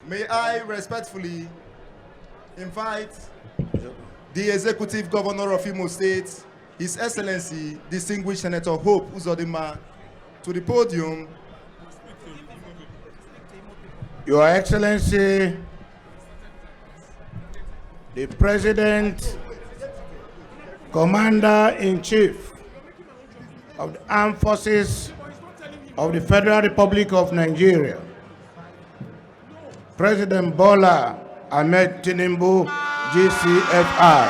May I respectfully invite the Executive Governor of Imo State, His Excellency, Distinguished Senator Hope Uzodimma, to the podium. Your Excellency, the President, Commander-in-Chief of the Armed Forces of the Federal Republic of Nigeria, President Bola Ahmed Tinubu, GCFR.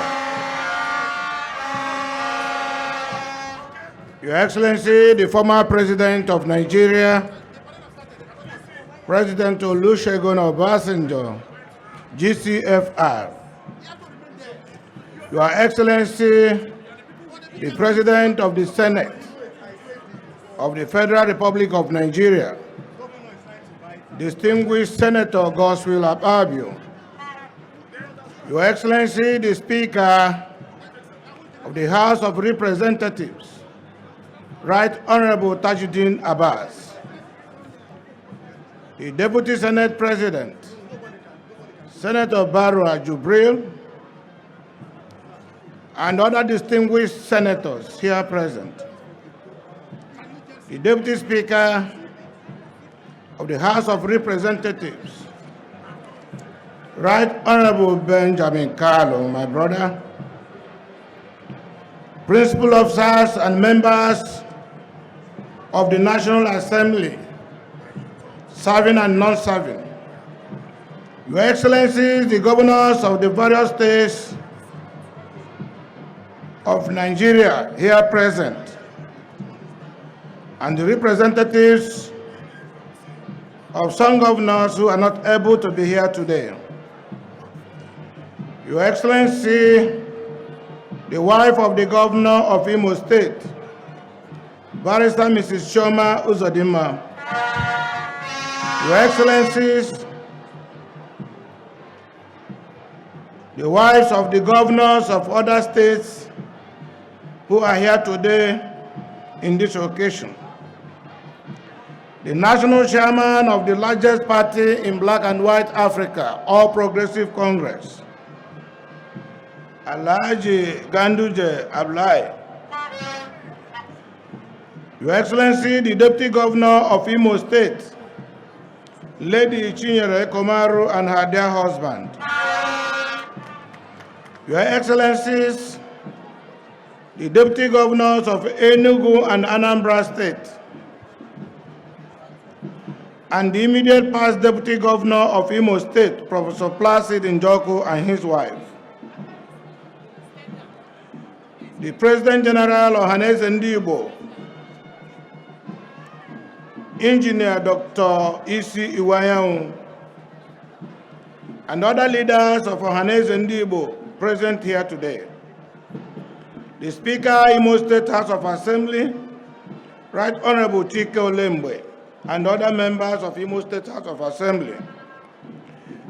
Your Excellency, the former President of Nigeria, President Olusegun Obasanjo, GCFR. Your Excellency, the President of the Senate of the Federal Republic of Nigeria, Distinguished Senator Godswill Akpabio. Your Excellency, the Speaker of the House of Representatives, Right Honorable Tajuddin Abbas. The Deputy Senate President, Senator Barrow Jubril, and other distinguished senators here present. The Deputy Speaker of the House of Representatives, Right Honorable Benjamin Carlo, my brother, principal officers and members of the National Assembly, serving and non-serving, Your Excellencies, the governors of the various states of Nigeria here present, and the representatives of some governors who are not able to be here today. Your Excellency, the wife of the governor of Imo State, Barrister Mrs. Chioma Uzodimma. Your Excellencies, the wives of the governors of other states who are here today in this occasion. The national chairman of the largest party in Black and White Africa, All Progressive Congress, Alhaji Ganduje Ablai. Your Excellency, the Deputy Governor of Imo State, Lady Chinyere Komaru and her dear husband. Your Excellencies, the Deputy Governors of Enugu and Anambra State, and the immediate past Deputy Governor of Imo State, Professor Placid Njoku and his wife. The President General Ohaneze Ndigbo, Engineer Dr. Isi Iwayaun, and other leaders of Ohaneze Ndigbo present here today. The Speaker, Imo State House of Assembly, Right Honorable Chike Olembe, and other members of Imo State House of Assembly.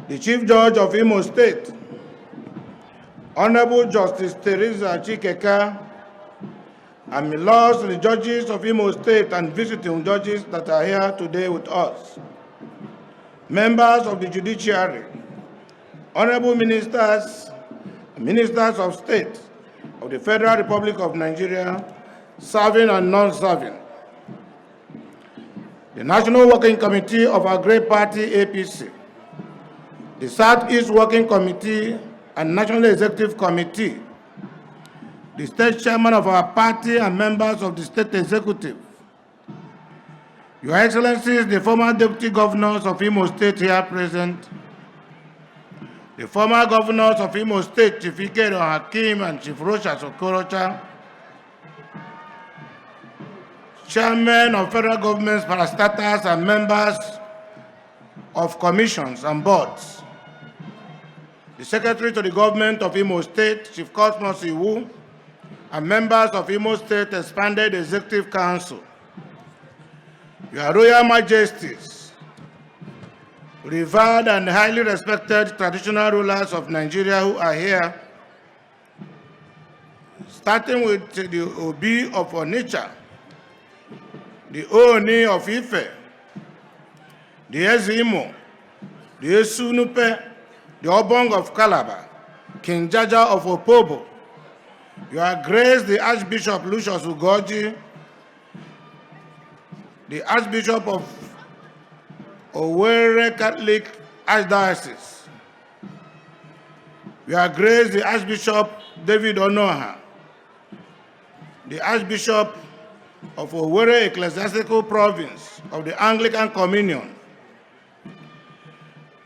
The Chief Judge of Imo State, Honorable Justice Teresa Chikeka, and my lords, the judges of Imo State and visiting judges that are here today with us. Members of the judiciary, honorable ministers, ministers of state of the Federal Republic of Nigeria, serving and non-serving. The National Working Committee of our great party, APC, the Southeast Working Committee and National Executive Committee, the state chairman of our party and members of the state executive, Your Excellencies, the former deputy governors of Imo State here present, the former governors of Imo State, Chief Ikedo Hakim and Chief Rocha Sokorocha, chairmen of federal government's parastatals and members of commissions and boards, the secretary to the government of Imo State, Chief Cosmos Iwu, and members of Imo State Expanded Executive Council, Your Royal Majesties, revered and highly respected traditional rulers of Nigeria who are here, starting with the Obi of Onitsha, the Ooni of Ife, the Ezimo, the Esunupe, the Obong of Calabar, King Jaja of Opobo, Your Grace the Archbishop Lucius Ugoji, the Archbishop of Owerri Catholic Archdiocese, Your Grace the Archbishop David Onoha, the Archbishop of Owerri Ecclesiastical Province of the Anglican Communion,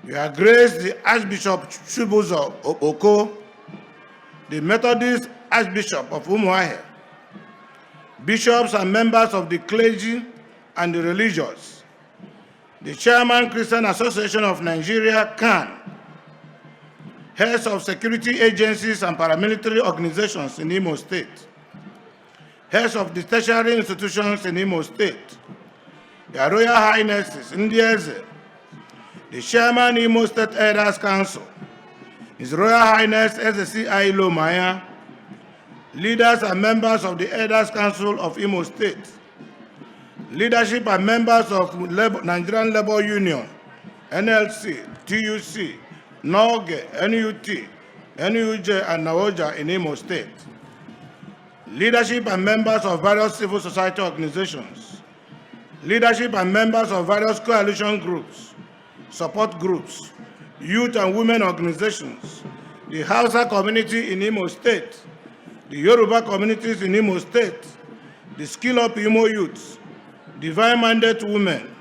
Your Grace the Archbishop Chubuzo Oko, the Methodist Archbishop of Umuahia, bishops and members of the clergy and the religious, the Chairman Christian Association of Nigeria, CAN, heads of security agencies and paramilitary organizations in Imo State, heads of the tertiary institutions in Imo State, Their Royal Highnesses, Ndieze, the Chairman Imo State Elders Council, His Royal Highness SSCI Lomaya, leaders and members of the Elders Council of Imo State, leadership and members of Nigerian Labour Union, NLC, TUC, NOGE, NUT, NUJ, and NAOJA in Imo State, leadership and members of various civil society organizations, leadership and members of various coalition groups, support groups, youth and women organizations, the Hausa community in Imo State, the Yoruba communities in Imo State, the Skill Up Imo youths, Divine-Minded Women,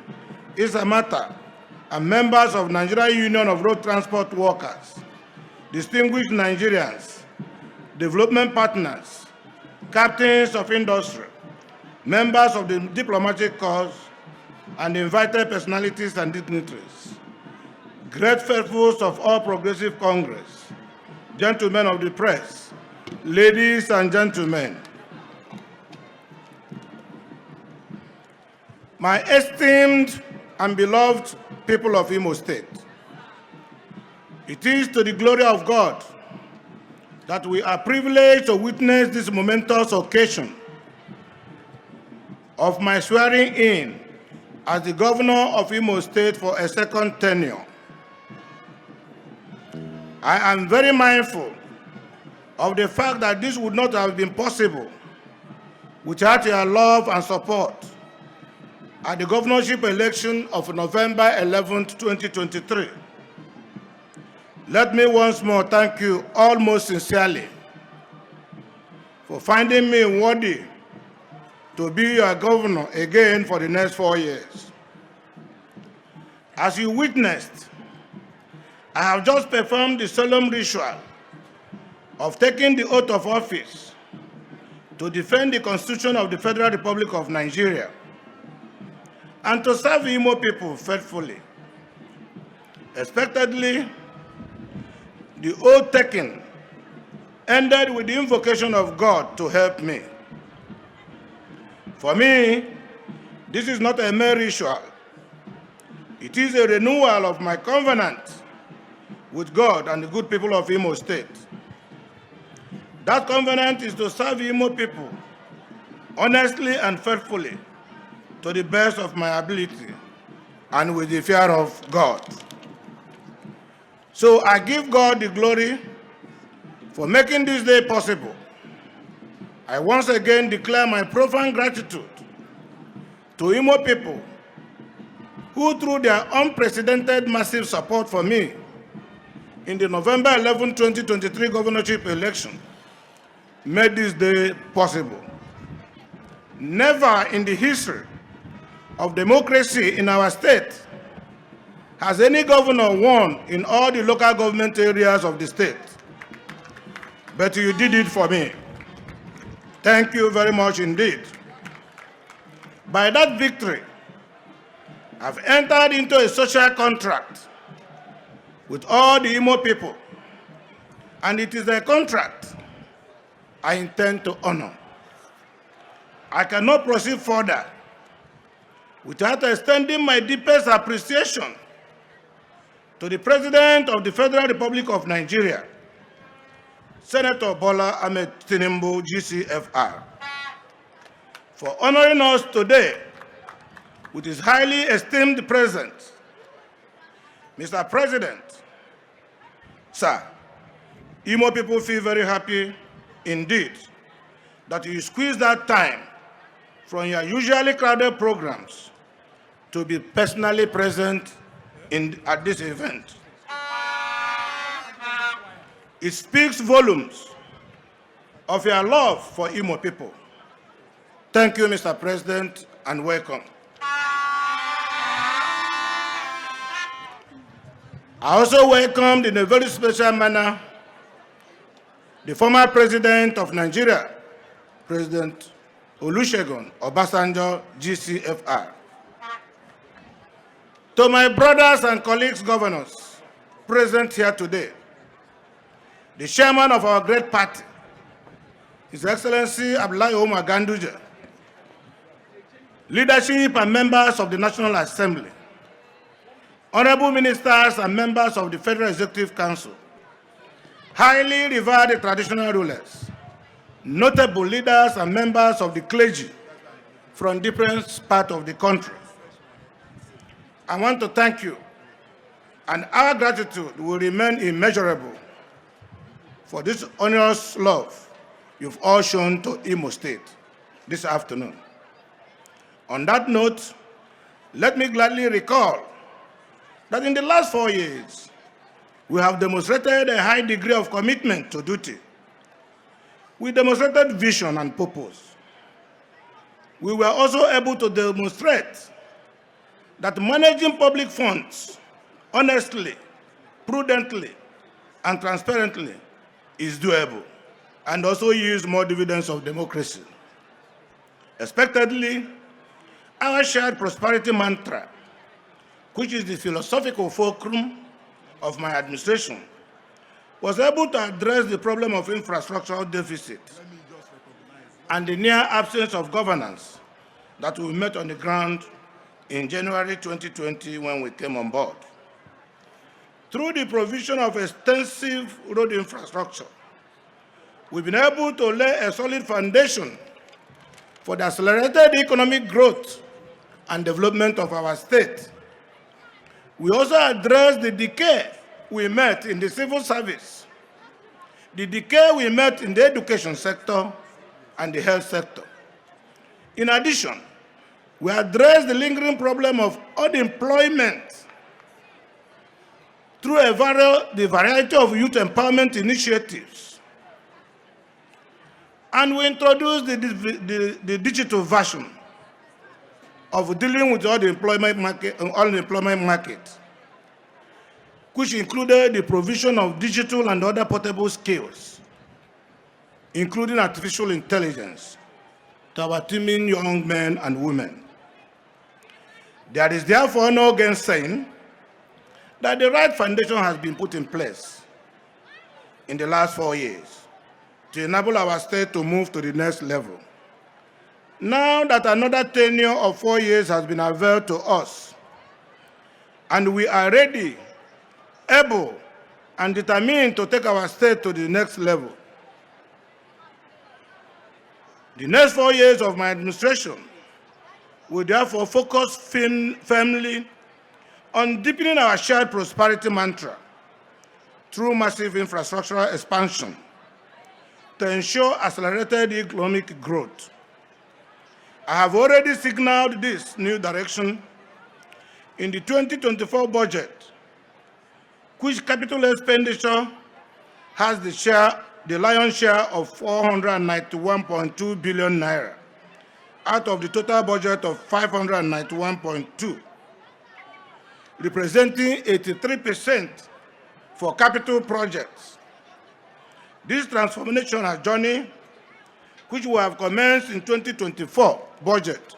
Isamata, and members of Nigerian Union of Road Transport Workers, distinguished Nigerians, development partners, captains of industry, members of the diplomatic corps, and invited personalities and dignitaries, great faithfuls of all Progressive Congress, gentlemen of the press, ladies and gentlemen, my esteemed and beloved people of Imo State, it is to the glory of God that we are privileged to witness this momentous occasion of my swearing in as the governor of Imo State for a second tenure. I am very mindful of the fact that this would not have been possible without your love and support at the governorship election of November 11, 2023. Let me once more thank you all most sincerely for finding me worthy to be your governor again for the next 4 years. As you witnessed, I have just performed the solemn ritual of taking the oath of office to defend the Constitution of the Federal Republic of Nigeria and to serve Imo people faithfully. Expectedly, the oath taken ended with the invocation of God to help me. For me, this is not a mere ritual. It is a renewal of my covenant with God and the good people of Imo State. That covenant is to serve Imo people honestly and faithfully to the best of my ability and with the fear of God. So I give God the glory for making this day possible. I once again declare my profound gratitude to Imo people who, through their unprecedented massive support for me in the November 11, 2023 governorship election, made this day possible. Never in the history of democracy in our state has any governor won in all the local government areas of the state. But you did it for me. Thank you very much indeed. By that victory, I've entered into a social contract with all the Imo people, and it is a contract I intend to honor. I cannot proceed further without extending my deepest appreciation to the President of the Federal Republic of Nigeria, Senator Bola Ahmed Tinubu, GCFR, for honoring us today with his highly esteemed presence Mr. President, sir, Imo people feel very happy indeed that you squeeze that time from your usually crowded programs to be personally present at this event. It speaks volumes of your love for Imo people. Thank you, Mr. President, and welcome. I also welcomed in a very special manner the former president of Nigeria, President Olusegun Obasanjo, GCFR. To my brothers and colleagues governors present here today, the chairman of our great party, His Excellency Ala-Igbo Ganduje, leadership and members of the National Assembly, honorable ministers and members of the Federal Executive Council, highly revered traditional rulers, notable leaders and members of the clergy from different parts of the country. I want to thank you, and our gratitude will remain immeasurable for this honest love you've all shown to Imo State this afternoon. On that note, let me gladly recall that in the last 4 years, we have demonstrated a high degree of commitment to duty. We demonstrated vision and purpose. We were also able to demonstrate that managing public funds honestly, prudently, and transparently is doable and also yields more dividends of democracy. Expectedly, our shared prosperity mantra, which is the philosophical fulcrum of my administration, was able to address the problem of infrastructural deficit and the near absence of governance that we met on the ground in January 2020 when we came on board. Through the provision of extensive road infrastructure, we've been able to lay a solid foundation for the accelerated economic growth and development of our state. We also addressed the decay we met in the civil service, the decay we met in the education sector and the health sector. In addition, we addressed the lingering problem of unemployment through the variety of youth empowerment initiatives. And we introduced the digital version of dealing with the unemployment market, which included the provision of digital and other portable skills, including artificial intelligence, to our teeming young men and women. There is therefore no gainsaying that the right foundation has been put in place in the last 4 years to enable our state to move to the next level. Now that another tenure of 4 years has been availed to us, and we are ready, able, and determined to take our state to the next level. The next 4 years of my administration will therefore focus firmly on deepening our shared prosperity mantra through massive infrastructural expansion to ensure accelerated economic growth. I have already signaled this new direction in the 2024 budget, which capital expenditure has the lion's share of 491.2 billion naira out of the total budget of 591.2, representing 83% for capital projects. This transformational journey, which we have commenced in 2024 budget,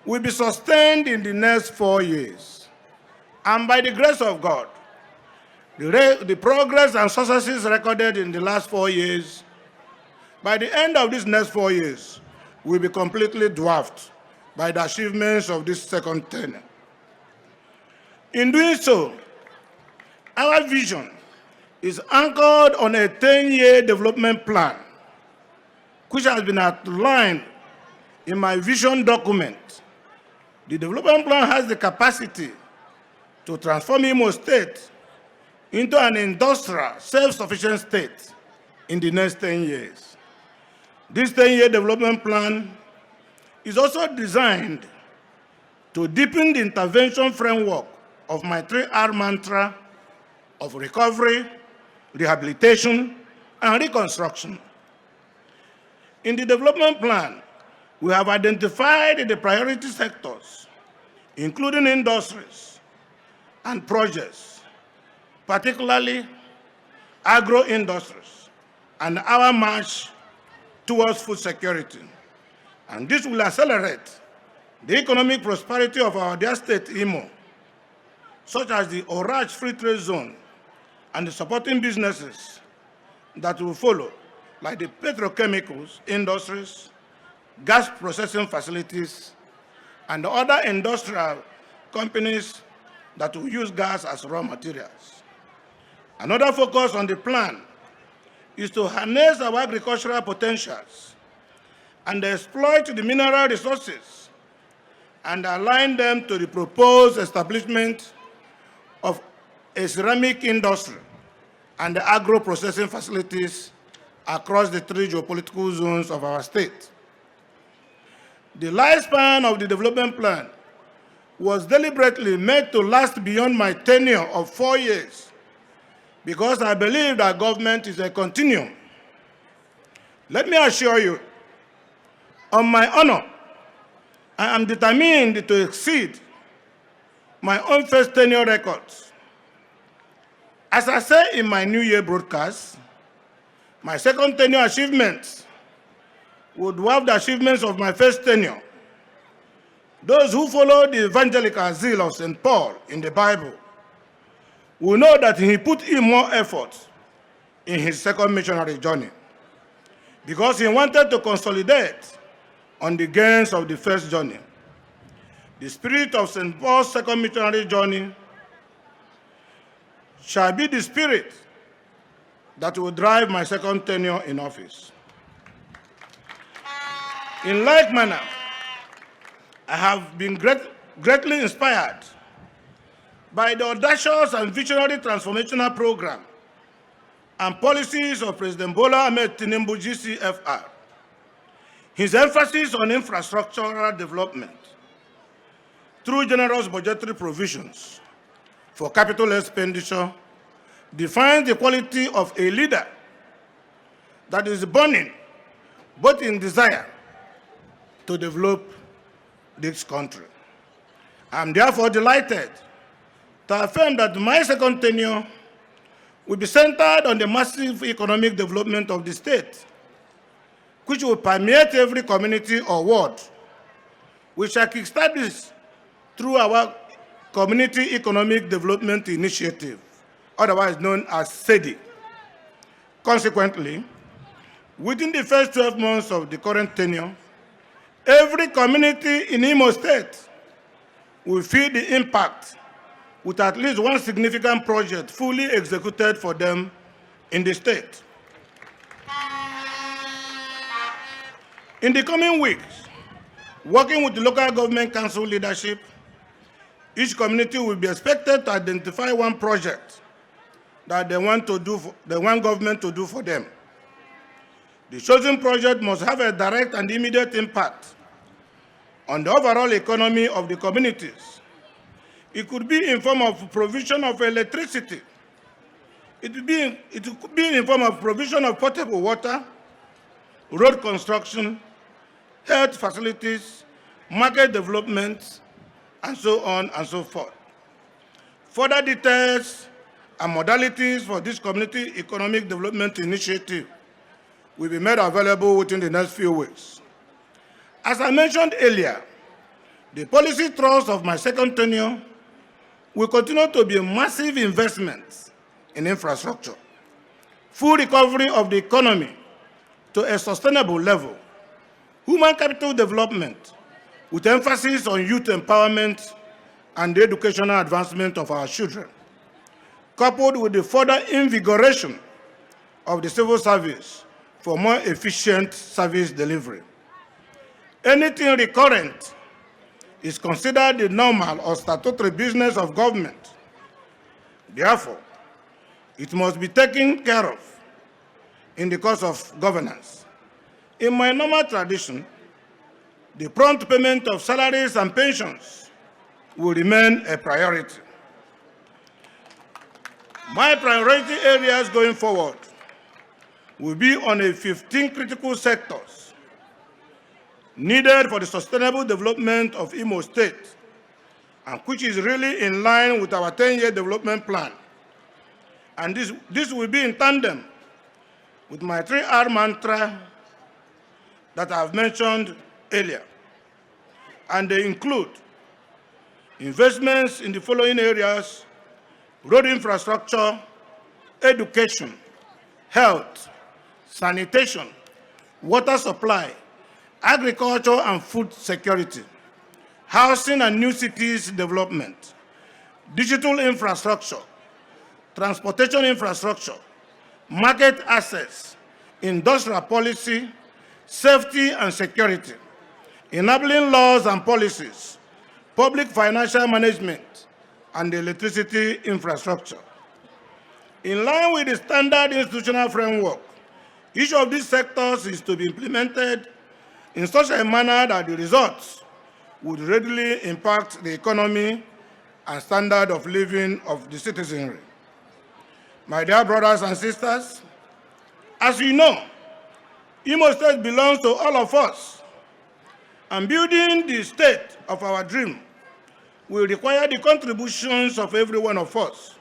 will be sustained in the next 4 years. And by the grace of God, the progress and successes recorded in the last 4 years, by the end of these next 4 years, will be completely dwarfed by the achievements of this second tenure. In doing so, our vision is anchored on a 10-year development plan, which has been outlined in my vision document. The development plan has the capacity to transform Imo State into an industrial, self-sufficient state in the next 10 years. This 10-year development plan is also designed to deepen the intervention framework of my 3R mantra of recovery, rehabilitation, and reconstruction. In the development plan, we have identified the priority sectors, including industries and projects, particularly agro-industries, and our march towards food security. And this will accelerate the economic prosperity of our dear state, Imo, such as the Oraj Free Trade Zone and the supporting businesses that will follow, like the petrochemicals industries, gas processing facilities, and other industrial companies that will use gas as raw materials. Another focus on the plan is to harness our agricultural potentials and exploit the mineral resources and align them to the proposed establishment of a ceramic industry and the agro-processing facilities across the 3 geopolitical zones of our state. The lifespan of the development plan was deliberately made to last beyond my tenure of 4 years because I believe that government is a continuum. Let me assure you, on my honor, I am determined to exceed my own first tenure records. As I say in my New Year broadcast, my second tenure achievements would dwarf the achievements of my first tenure. Those who follow the evangelical zeal of St. Paul in the Bible will know that he put in more effort in his second missionary journey because he wanted to consolidate on the gains of the first journey. The spirit of St. Paul's second missionary journey shall be the spirit that will drive my second tenure in office. In like manner, I have been greatly inspired by the audacious and visionary transformational program and policies of President Bola Ahmed Tinubu GCFR. His emphasis on infrastructural development through generous budgetary provisions for capital expenditure defines the quality of a leader that is burning both in desire to develop this country. I am therefore delighted to affirm that my second tenure will be centered on the massive economic development of the state, which will permeate every community or ward. We shall kickstart this through our Community Economic Development Initiative, otherwise known as SEDI. Consequently, within the first 12 months of the current tenure, every community in Imo State will feel the impact with at least one significant project fully executed for them in the state. In the coming weeks, working with the local government council leadership, each community will be expected to identify one project that they want government to do for them. The chosen project must have a direct and immediate impact on the overall economy of the communities. It could be in form of provision of electricity. It could be in form of provision of potable water, road construction, health facilities, market development, and so on and so forth. Further details and modalities for this Community Economic Development Initiative will be made available within the next few weeks. As I mentioned earlier, the policy thrust of my second tenure will continue to be massive investments in infrastructure, full recovery of the economy to a sustainable level, human capital development with emphasis on youth empowerment and the educational advancement of our children, coupled with the further invigoration of the civil service for more efficient service delivery. Anything recurrent is considered the normal or statutory business of government, Therefore, it must be taken care of in the course of governance. In my normal tradition, the prompt payment of salaries and pensions will remain a priority. My priority areas going forward will be on a 15 critical sectors needed for the sustainable development of Imo State, and which is really in line with our 10-year development plan. And this will be in tandem with my 3R mantra that I have mentioned earlier. And they include investments in the following areas: road infrastructure, education, health, sanitation, water supply, agriculture and food security, housing and new cities development, digital infrastructure, transportation infrastructure, market access, industrial policy, safety and security, enabling laws and policies, public financial management, and electricity infrastructure. In line with the standard institutional framework, each of these sectors is to be implemented in such a manner that the results would readily impact the economy and standard of living of the citizenry. My dear brothers and sisters, as you know, Imo State belongs to all of us, and building the state of our dream will require the contributions of every one of us,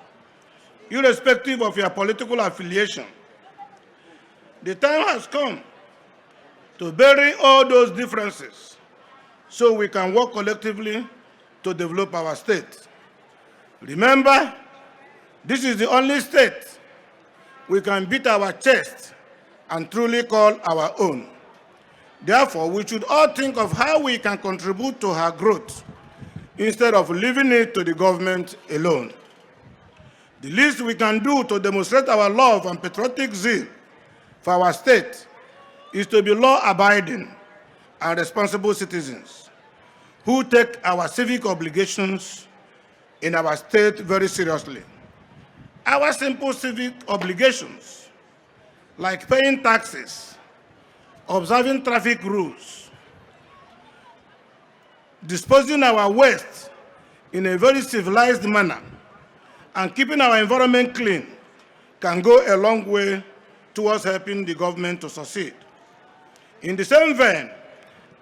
irrespective of your political affiliation. The time has come to bury all those differences so we can work collectively to develop our state. Remember, this is the only state we can beat our chest and truly call our own. Therefore, we should all think of how we can contribute to her growth instead of leaving it to the government alone. The least we can do to demonstrate our love and patriotic zeal for our state is to be law-abiding and responsible citizens who take our civic obligations in our state very seriously. Our simple civic obligations, like paying taxes, observing traffic rules, disposing our waste in a very civilized manner, and keeping our environment clean, can go a long way towards helping the government to succeed. In the same vein,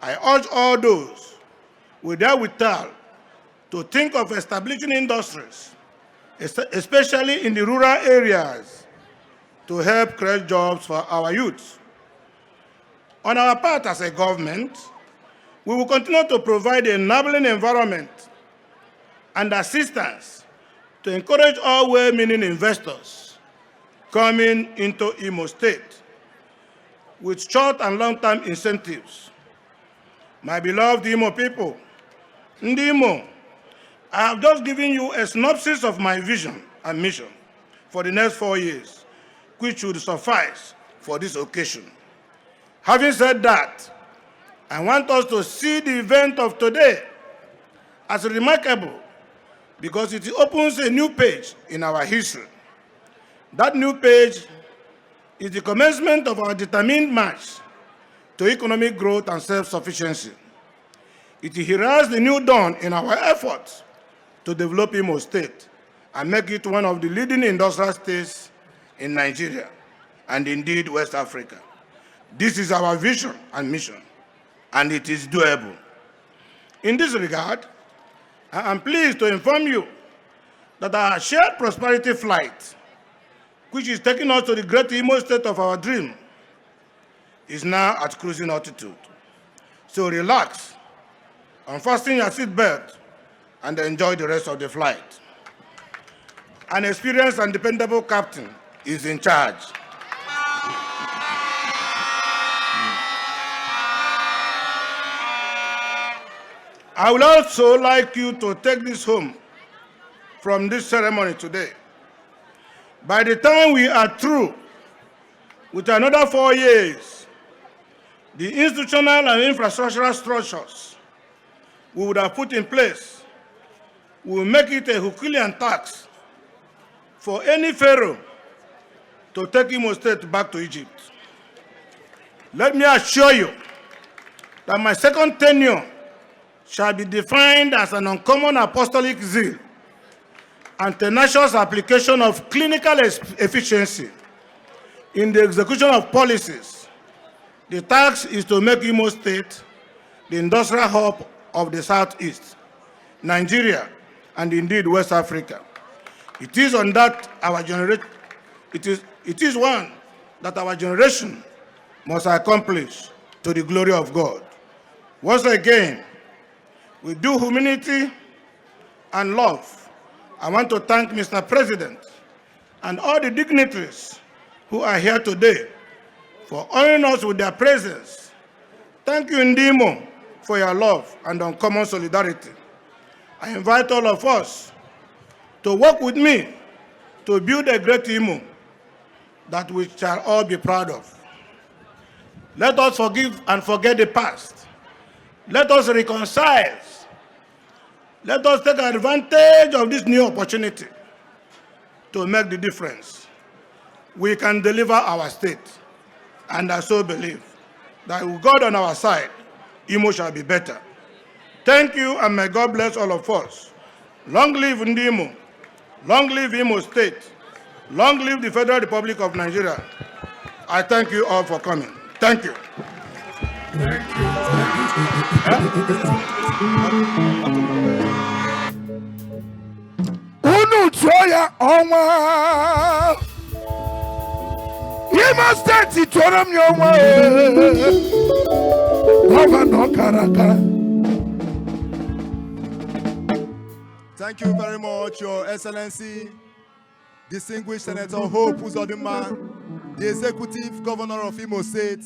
I urge all those with their wherewithal to think of establishing industries, especially in the rural areas, to help create jobs for our youth. On our part as a government, we will continue to provide an enabling environment and assistance to encourage all well-meaning investors coming into Imo State with short and long-term incentives. My beloved Imo people, Ndimo, I have just given you a synopsis of my vision and mission for the next 4 years, which should suffice for this occasion. Having said that, I want us to see the event of today as remarkable because it opens a new page in our history. That new page is the commencement of our determined march to economic growth and self-sufficiency. It heralds the new dawn in our efforts to develop Imo State and make it one of the leading industrial states in Nigeria and indeed West Africa. This is our vision and mission, and it is doable. In this regard, I am pleased to inform you that our shared prosperity flight, which is taking us to the great Imo State of our dream, is now at cruising altitude. So relax, unfasten your seatbelt, and enjoy the rest of the flight. An experienced and dependable captain is in charge. I would also like you to take this home from this ceremony today. By the time we are through with another 4 years, the institutional and infrastructural structures we would have put in place will make it a Herculean task for any pharaoh to take Imo State back to Egypt. Let me assure you that my second tenure shall be defined as an uncommon apostolic zeal and tenacious application of clinical efficiency in the execution of policies. The task is to make Imo State the industrial hub of the Southeast, Nigeria, and indeed West Africa. It is one that our generation must accomplish to the glory of God. Once again, with due humility and love, I want to thank Mr. President and all the dignitaries who are here today for honoring us with their presence. Thank you, Uzodimma, for your love and uncommon solidarity. I invite all of us to work with me to build a great Imo that we shall all be proud of. Let us forgive and forget the past. Let us reconcile. Let us take advantage of this new opportunity to make the difference. We can deliver our state, and I so believe that with God on our side, Imo shall be better. Thank you, and may God bless all of us. Long live Uzodimma. Long live Imo State. Long live the Federal Republic of Nigeria. I thank you all for coming. Thank you. Thank Unu Choya Onwa Imo State Toram Yonwa Governor Karaka. Thank you very much, Your Excellency, Distinguished Senator Hope Uzodimma, the Executive Governor of Imo State,